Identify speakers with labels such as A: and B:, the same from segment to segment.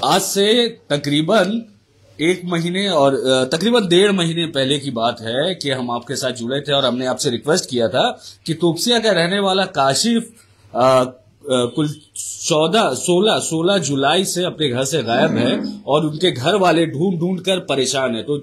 A: आज से तकरीबन एक महीने और तकरीबन 1.5 महीने पहले की बात है कि हम आपके साथ जुड़े थे और हमने आपसे रिक्वेस्ट किया था कि तोपसिया का रहने वाला काशिफ कुल 16 जुलाई से अपने घर से गायब है और उनके घर वाले ढूंढ ढूंढ कर परेशान है। तो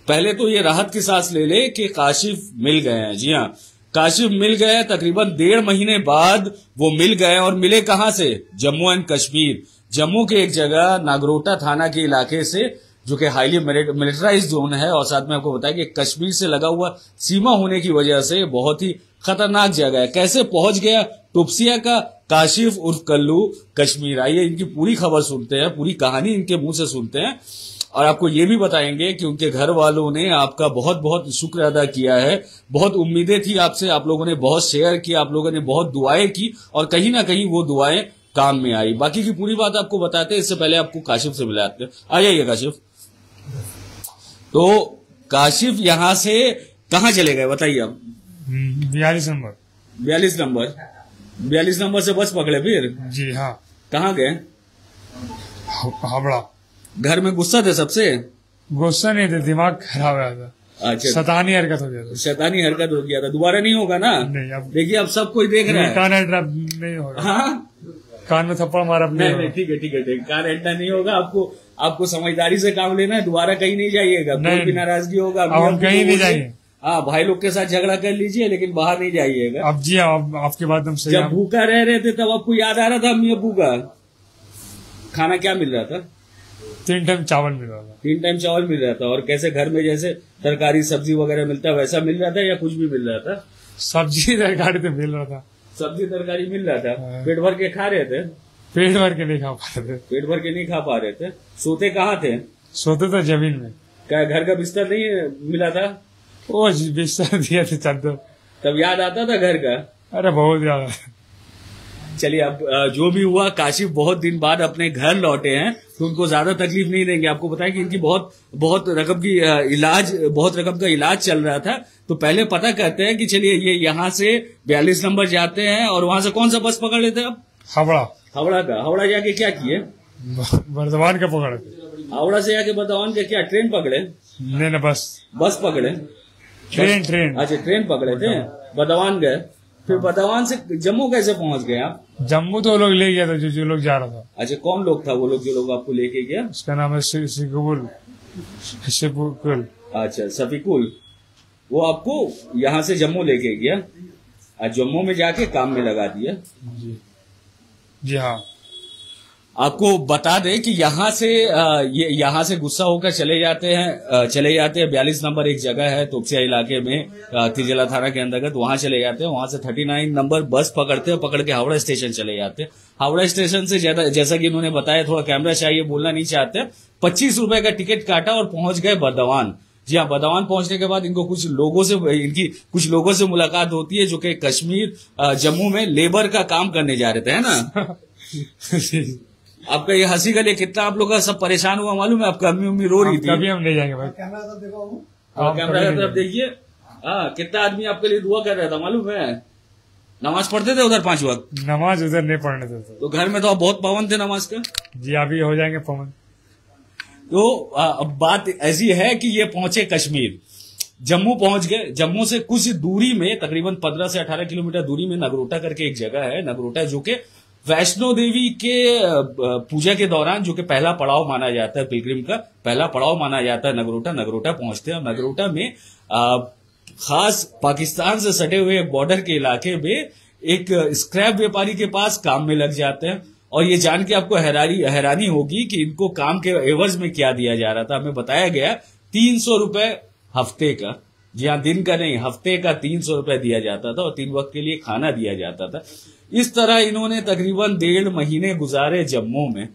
A: पहले तो ये राहत की सांस ले ले कि काशिफ मिल गए हैं। जी हाँ, काशिफ मिल गए। तकरीबन 1.5 महीने बाद वो मिल गए और मिले कहां से? जम्मू एंड कश्मीर, जम्मू के एक जगह नागरोटा थाना के इलाके से, जो कि हाईली मिलिटराइज जोन है और साथ में आपको बताया कि कश्मीर से लगा हुआ सीमा होने की वजह से बहुत ही खतरनाक जगह है। कैसे पहुंच गया तोपसिया का काशिफ उर्फ कल्लू कश्मीर? आइए इनकी पूरी खबर सुनते हैं, पूरी कहानी इनके मुंह से सुनते हैं और आपको ये भी बताएंगे कि उनके घर वालों ने आपका बहुत बहुत शुक्र अदा किया है। बहुत उम्मीदें थी आपसे, आप लोगों ने बहुत शेयर किया, आप लोगों ने बहुत दुआएं की और कहीं ना कहीं वो दुआएं काम में आई। बाकी की पूरी बात आपको बताते हैं, इससे पहले आपको काशिफ से मिलाते हैं। आ जाइए काशिफ। तो काशिफ यहां से कहां चले गए बताइए आप?
B: 42 नंबर।
A: 42 नंबर से बस पकड़े फिर?
B: जी हाँ।
A: कहाँ गए?
B: हावड़ा।
A: घर में गुस्सा थे सबसे?
B: गुस्सा नहीं थे, दिमाग खराब है था।
A: अच्छा,
B: शैतानी हरकत हो गया था।
A: शैतानी हरकत हो गया था। दोबारा नहीं होगा ना?
B: नहीं। अब
A: देखिए, अब सब कोई देख रहा है।
B: कान अड्डा नहीं होगा।
A: हाँ,
B: कान में थप्पड़ मारा।
A: नहीं, ठीक है, कान अड्डा नहीं होगा। आपको समझदारी से काम लेना है। दोबारा कहीं नहीं जाइएगा, कोई भी नाराजगी होगा
B: हम कहीं नहीं जाएंगे।
A: हाँ, भाई लोग के साथ झगड़ा कर लीजिए लेकिन बाहर नहीं जाइएगा।
B: अब जी अब आपके बात हम सही।
A: जब भूखा रह रहे थे तब आपको याद आ रहा था अम्मी अब्बू का? खाना क्या मिल रहा था?
B: 3 टाइम चावल मिल रहा था।
A: 3 टाइम चावल मिल रहा था। और कैसे घर में जैसे तरकारी सब्जी वगैरह मिलता है वैसा मिल रहा था या कुछ भी मिल रहा था?
B: सब्जी तरकारी तो मिल रहा था।
A: सब्जी तरकारी मिल रहा था। पेट भर के खा रहे थे?
B: पेट भर के नहीं खा पा रहे थे।
A: पेट भर के नहीं खा पा रहे थे। सोते कहाँ थे?
B: सोते तो जमीन में।
A: क्या घर का बिस्तर नहीं मिला था?
B: वो बिस्तर दिया था चादर।
A: तब याद आता था घर का?
B: अरे बहुत याद।
A: चलिए, अब जो भी हुआ, काशिफ बहुत दिन बाद अपने घर लौटे हैं तो उनको ज्यादा तकलीफ नहीं देंगे। आपको बताया कि इनकी बहुत रकम का इलाज चल रहा था। तो पहले पता करते हैं कि चलिए ये यहाँ से 42 नंबर जाते हैं और वहां से कौन सा बस पकड़ लेते हैं आप? हावड़ा का। हावड़ा जाके क्या किए?
B: बर्दवान का पकड़े।
A: हावड़ा से जाके बर्दवान के क्या ट्रेन पकड़े?
B: नहीं,
A: बस पकड़े।
B: ट्रेन।
A: अच्छा, ट्रेन पकड़े थे। बर्दवान गए, फिर बर्दवान से जम्मू कैसे पहुंच गए आप?
B: जम्मू तो लोग ले गया था, जो लोग जा रहा था।
A: अच्छा, कौन लोग था वो लोग जो लोग आपको लेके गया?
B: उसका नाम है सिकुल।
A: अच्छा, सफीकुल। वो आपको यहाँ से जम्मू लेके गया और जम्मू में जाके काम में लगा दिया।
B: जी हाँ।
A: आपको बता दें कि यहाँ से गुस्सा होकर चले जाते हैं 42 नंबर एक जगह है तोपसिया इलाके में, तिरजला थाना के अंतर्गत। वहां चले जाते हैं। वहां से 39 नंबर बस पकड़ते हैं, पकड़ के हावड़ा स्टेशन चले जाते हैं। हावड़ा स्टेशन से जैसा कि इन्होंने बताया, थोड़ा कैमरा चाहिए, बोलना नहीं चाहते, 25 रुपए का टिकट काटा और पहुंच गए बर्दवान। जी हाँ, बर्दवान पहुंचने के बाद इनको कुछ लोगों से मुलाकात होती है जो कि कश्मीर जम्मू में लेबर का काम करने जा रहे थे, है ना? आपका ये हंसी का लिए कितना आप लोग का सब परेशान हुआ मालूम है? आपका अम्मी उम्मी रो रही थी।
B: कभी हम ले जाएंगे भाई।
A: कैमरा की तरफ देखिए। हाँ, कितना आदमी आपके लिए दुआ कर रहा था मालूम है? नमाज पढ़ते थे उधर 5 वक्त?
B: नमाज उधर नहीं पढ़ने देते।
A: तो घर में तो आप बहुत पाबंद थे नमाज का?
B: जी, अभी हो जाएंगे पाबंद।
A: तो अब बात ऐसी है कि ये पहुंचे कश्मीर, जम्मू पहुंच गए। जम्मू से कुछ दूरी में, तकरीबन 15 से 18 किलोमीटर दूरी में नगरोटा करके एक जगह है। नगरोटा जो कि वैष्णो देवी के पूजा के दौरान जो कि पहला पड़ाव माना जाता है, पिलग्रिम का पहला पड़ाव माना जाता है नगरोटा पहुंचते हैं। नगरोटा में खास पाकिस्तान से सटे हुए बॉर्डर के इलाके में एक स्क्रैप व्यापारी के पास काम में लग जाते हैं। और ये जान के आपको हैरानी होगी कि इनको काम के एवज में क्या दिया जा रहा था। हमें बताया गया 300 रुपए हफ्ते का। जी हाँ, दिन का नहीं, हफ्ते का 300 रुपए दिया जाता था और 3 वक्त के लिए खाना दिया जाता था। इस तरह इन्होंने तकरीबन 1.5 महीने गुजारे जम्मू में।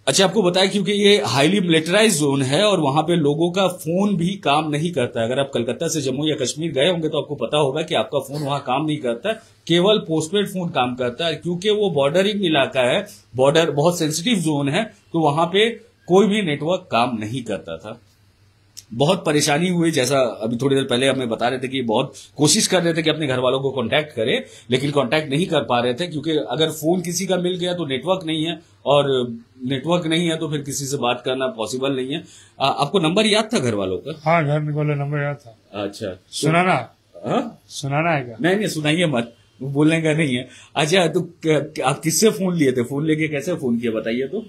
A: अच्छा, आपको बताया क्योंकि ये हाईली मिलिटराइज जोन है और वहां पे लोगों का फोन भी काम नहीं करता। अगर आप कलकत्ता से जम्मू या कश्मीर गए होंगे तो आपको पता होगा कि आपका फोन वहां काम नहीं करता, केवल पोस्टपेड फोन काम करता है। क्योंकि वो बॉर्डरिंग इलाका है, बॉर्डर बहुत सेंसिटिव जोन है, तो वहां पे कोई भी नेटवर्क काम नहीं करता था। बहुत परेशानी हुई, जैसा अभी थोड़ी देर पहले हमें बता रहे थे कि बहुत कोशिश कर रहे थे कि अपने घर वालों को कांटेक्ट करें, लेकिन कांटेक्ट नहीं कर पा रहे थे क्योंकि अगर फोन किसी का मिल गया तो नेटवर्क नहीं है, और नेटवर्क नहीं है तो फिर किसी से बात करना पॉसिबल नहीं है। आपको नंबर याद था घर वालों का?
B: हाँ, घर में बोले नंबर याद था।
A: अच्छा,
B: सुनाना?
A: हाँ,
B: सुनाना है क्या?
A: नहीं, सुनाइए मत, बोलने का नहीं है। अच्छा, तो आप किससे फोन लिए थे? फोन लेके कैसे फोन किया बताइए तो।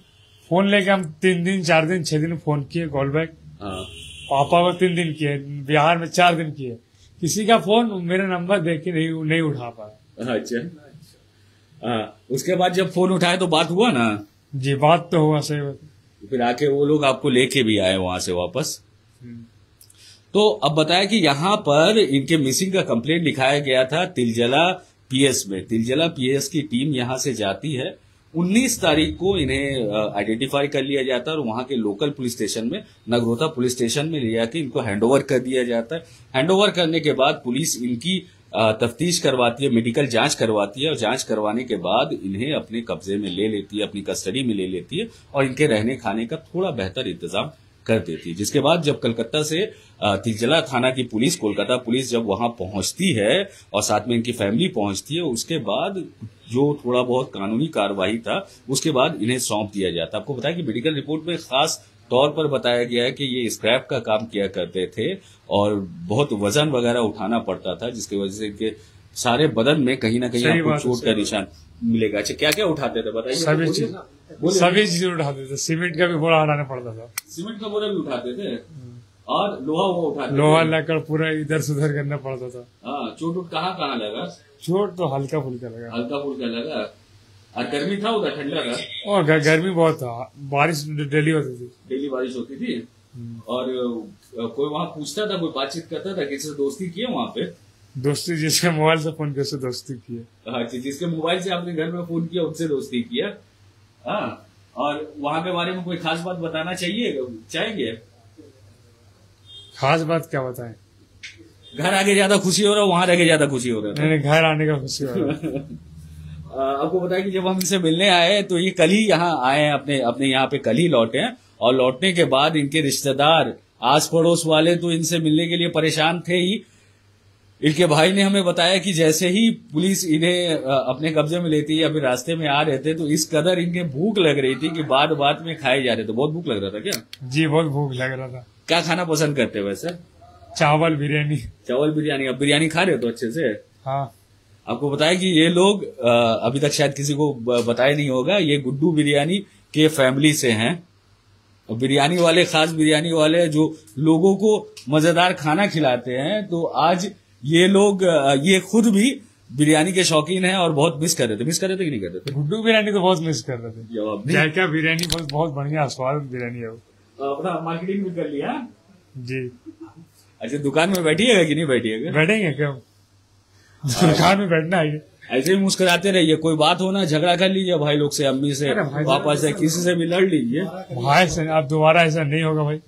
B: फोन लेके हम 3 दिन 4 दिन 6 दिन फोन किए, कॉल बैक।
A: हाँ,
B: पापा को 3 दिन किए, बिहार में 4 दिन किए, किसी का फोन मेरा नंबर देख के नहीं उठा पाया।
A: अच्छा, हाँ, उसके बाद जब फोन उठाए तो बात हुआ ना?
B: जी, बात तो हुआ, सही बात।
A: फिर आके वो लोग आपको लेके भी आए वहां से वापस। तो अब बताया कि यहाँ पर इनके मिसिंग का कंप्लेंट लिखाया गया था तिलजला पीएस में। तिलजला पीएस की टीम यहाँ से जाती है, 19 तारीख को इन्हें आइडेंटिफाई कर लिया जाता है और वहां के लोकल पुलिस स्टेशन में, नगरोटा पुलिस स्टेशन में ले जाके इनको हैंडओवर कर दिया जाता है। हैंडओवर करने के बाद पुलिस इनकी तफ्तीश करवाती है, मेडिकल जांच करवाती है, और जांच करवाने के बाद इन्हें अपने कब्जे में ले लेती है, अपनी कस्टडी में ले लेती है और इनके रहने खाने का थोड़ा बेहतर इंतजाम कर देती है। जिसके बाद जब कलकत्ता से तिलजला थाना की पुलिस, कोलकाता पुलिस जब वहां पहुंचती है और साथ में इनकी फैमिली पहुंचती है, उसके बाद जो थोड़ा बहुत कानूनी कार्यवाही था उसके बाद इन्हें सौंप दिया जाता। आपको बताया कि मेडिकल रिपोर्ट में खास तौर पर बताया गया है कि ये स्क्रैप का काम किया करते थे और बहुत वजन वगैरह उठाना पड़ता था, जिसकी वजह से इनके सारे बदन में कहीं ना कहीं आपको चोट का निशान मिलेगा। अच्छा, क्या क्या उठाते थे बताइए?
B: सभी चीज उठाते थे, सीमेंट का भी बोरा हटाना पड़ता था।
A: सीमेंट का बोरा भी उठाते थे और लोहा वो उठाते,
B: लोहा लाकर पूरा इधर से उधर करना पड़ता था।
A: हाँ, चोट कहाँ लगा?
B: चोट तो हल्का फुल्का लगा।
A: हल्का फुल्का लगा। और गर्मी था उधर, ठंडा था?
B: और गर्मी बहुत था, बारिश डेली होती थी।
A: डेली बारिश होती थी। और कोई वहाँ पूछता था, कोई बातचीत करता था, किसी से दोस्ती की है वहाँ पे?
B: दोस्ती जिसके मोबाइल से फोन किया उससे दोस्ती की है।
A: अच्छा, जिसके मोबाइल से आपने घर में फोन किया उससे दोस्ती की है। हाँ, और वहाँ के बारे में कोई खास बात बताना चाहेंगे?
B: खास बात क्या बताएं?
A: घर आके ज्यादा खुशी हो रहा है, वहां रह के ज्यादा खुशी हो रहा है?
B: नहीं, घर आने का खुशी हो रहा है।
A: आपको बताया कि जब हम इनसे मिलने आए तो ये कल ही यहाँ आए हैं, अपने यहाँ पे कल ही लौटे हैं, और लौटने के बाद इनके रिश्तेदार, आस पड़ोस वाले तो इनसे मिलने के लिए परेशान थे ही। इनके भाई ने हमें बताया कि जैसे ही पुलिस इन्हें अपने कब्जे में लेती है या फिर रास्ते में आ रहे थे तो इस कदर इनके भूख लग रही थी कि बात में खाए जा रहे थे। बहुत भूख लग रहा था क्या?
B: जी, बहुत भूख लग रहा था।
A: क्या खाना पसंद करते हैं वैसे?
B: चावल बिरयानी।
A: चावल बिरयानी। अब बिरयानी खा रहे हो तो अच्छे से?
B: हाँ।
A: आपको बताया कि ये लोग अभी तक शायद किसी को बताया नहीं होगा, ये गुड्डू बिरयानी के फैमिली से हैं। बिरयानी वाले, खास बिरयानी वाले जो लोगों को मजेदार खाना खिलाते हैं, तो आज ये लोग, ये खुद भी बिरयानी के शौकीन हैं और बहुत मिस कर रहे थे कि नहीं कर रहे थे?
B: गुड्डू बिरयानी तो बहुत मिस कर रहे थे।
A: जवाब
B: क्या बिरयानी बहुत बढ़िया स्वाद बिरयानी है वो।
A: अपना मार्केटिंग भी कर लिया
B: जी।
A: अच्छा, दुकान में बैठिएगा कि नहीं बैठिएगा?
B: बैठेंगे क्यों, दुकान में बैठना है।
A: ऐसे ही मुस्कुराते रहिए, कोई बात हो ना झगड़ा कर लीजिए भाई लोग से, अम्मी से, पापा से, किसी से भी लड़ लीजिए
B: भाई से। अब दोबारा ऐसा नहीं होगा भाई।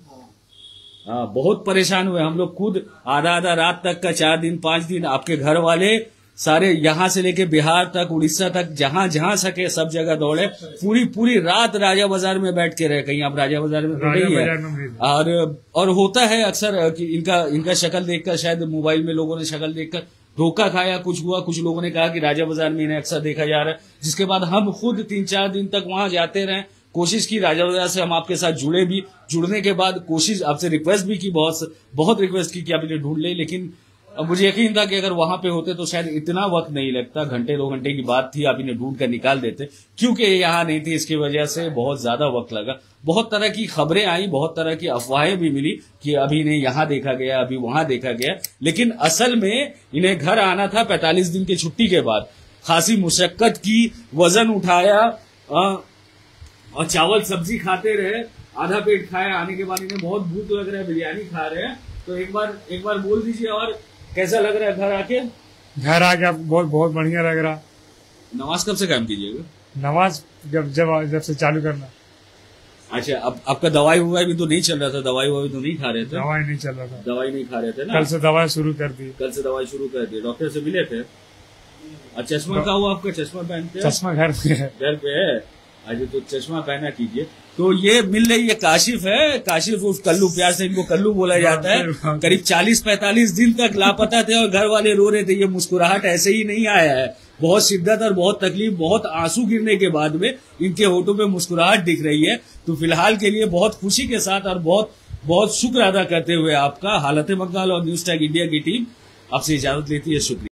A: हाँ, बहुत परेशान हुए हम लोग खुद, आधा रात तक का, 4 दिन 5 दिन। आपके घर वाले सारे यहाँ से लेके बिहार तक, उड़ीसा तक, जहां सके सब जगह दौड़े। पूरी रात राजा बाजार में बैठ के रहे। कहीं आप राजा बाजार में नहीं है? और होता है अक्सर कि इनका शक्ल देखकर, शायद मोबाइल में लोगों ने शक्ल देखकर धोखा खाया, कुछ हुआ, कुछ लोगों ने कहा कि राजा बाजार में इन्हें अक्सर देखा जा रहा है। जिसके बाद हम खुद 3-4 दिन तक वहां जाते रहे, कोशिश की राजा बाजार से हम आपके साथ जुड़ने के बाद कोशिश, आपसे रिक्वेस्ट भी की, बहुत रिक्वेस्ट की कि आप इन्हें ढूंढ ले, लेकिन अब मुझे यकीन था कि अगर वहां पे होते तो शायद इतना वक्त नहीं लगता, घंटे 2 घंटे की बात थी, आप इन्हें ढूंढ कर निकाल देते। क्योंकि ये यहाँ नहीं थी, इसकी वजह से बहुत ज्यादा वक्त लगा। बहुत तरह की खबरें आई, बहुत तरह की अफवाहें भी मिली कि अभी इन्हें यहाँ देखा गया, अभी वहां देखा गया, लेकिन असल में इन्हें घर आना था 45 दिन की छुट्टी के बाद। खासी मुशक्कत की, वजन उठाया और चावल सब्जी खाते रहे, आधा पेट खाया। आने के बाद इन्हें बहुत भूख लग रहा है, बिरयानी खा रहे हैं। तो एक बार बोल दीजिए, और कैसा लग रहा है घर आके?
B: घर आके बहुत बढ़िया लग रहा।
A: नमाज कब से काम कीजिएगा?
B: नमाज जब से चालू करना।
A: अच्छा, अब आपका दवाई भी तो नहीं चल रहा था? दवाई तो नहीं खा रहे थे?
B: दवाई नहीं चल रहा था।
A: दवाई नहीं खा रहे थे ना?
B: कल से दवाई शुरू कर दी।
A: डॉक्टर से मिले थे? चश्मा का हुआ आपका? चश्मा पहनते हैं?
B: चश्मा घर पे है।
A: घर पे है। अरे तो चश्मा पहना कीजिए। तो ये मिल रही है काशिफ है, काशिफ उर्फ कल्लू, प्यार से इनको कल्लू बोला जाता है। करीब 40-45 दिन तक लापता थे और घर वाले रो रहे थे। ये मुस्कुराहट ऐसे ही नहीं आया है, बहुत शिद्दत और बहुत तकलीफ, बहुत आंसू गिरने के बाद में इनके होठों पे मुस्कुराहट दिख रही है। तो फिलहाल के लिए बहुत खुशी के साथ और बहुत बहुत शुक्र अदा करते हुए आपका हालत बंगाल और न्यूज टैग इंडिया की टीम आपसे इजाजत लेती है। शुक्रिया।